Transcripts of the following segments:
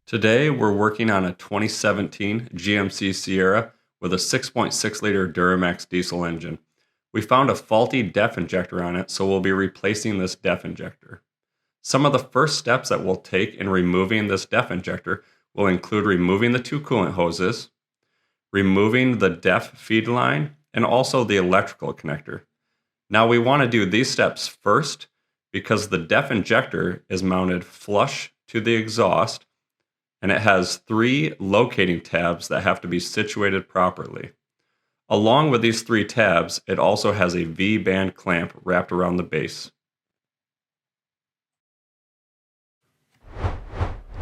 Today, we're working on a 2017 GMC Sierra with a 6.6 liter Duramax diesel engine. We found a faulty DEF injector on it, so we'll be replacing this DEF injector. Some of the first steps that we'll take in removing this DEF injector will include removing the two coolant hoses, removing the DEF feed line, and also the electrical connector. Now we want to do these steps first because the DEF injector is mounted flush to the exhaust and it has 3 locating tabs that have to be situated properly. Along with these 3 tabs, it also has a V-band clamp wrapped around the base.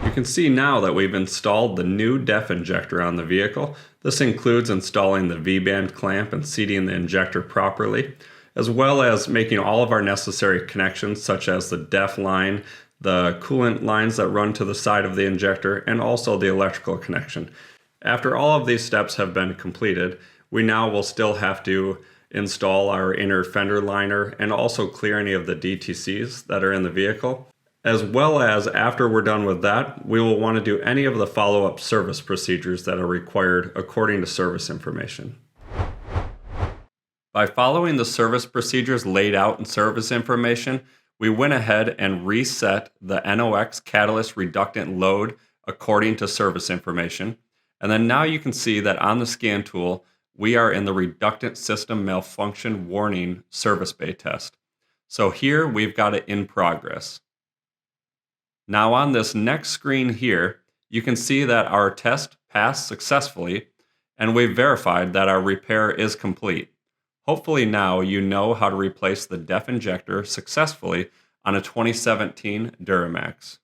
You can see now that we've installed the new DEF injector on the vehicle. This includes installing the V-band clamp and seating the injector properly, as well as making all of our necessary connections such as the DEF line, the coolant lines that run to the side of the injector, and also the electrical connection. After all of these steps have been completed, we now will still have to install our inner fender liner and also clear any of the DTCs that are in the vehicle. As well as after we're done with that, we will want to do any of the follow-up service procedures that are required according to service information. By following the service procedures laid out in service information, we went ahead and reset the NOx catalyst reductant load according to service information. And then now you can see that on the scan tool, we are in the reductant system malfunction warning service bay test. So here we've got it in progress. Now on this next screen here, you can see that our test passed successfully and we've verified that our repair is complete. Hopefully now you know how to replace the DEF injector successfully on a 2017 Duramax.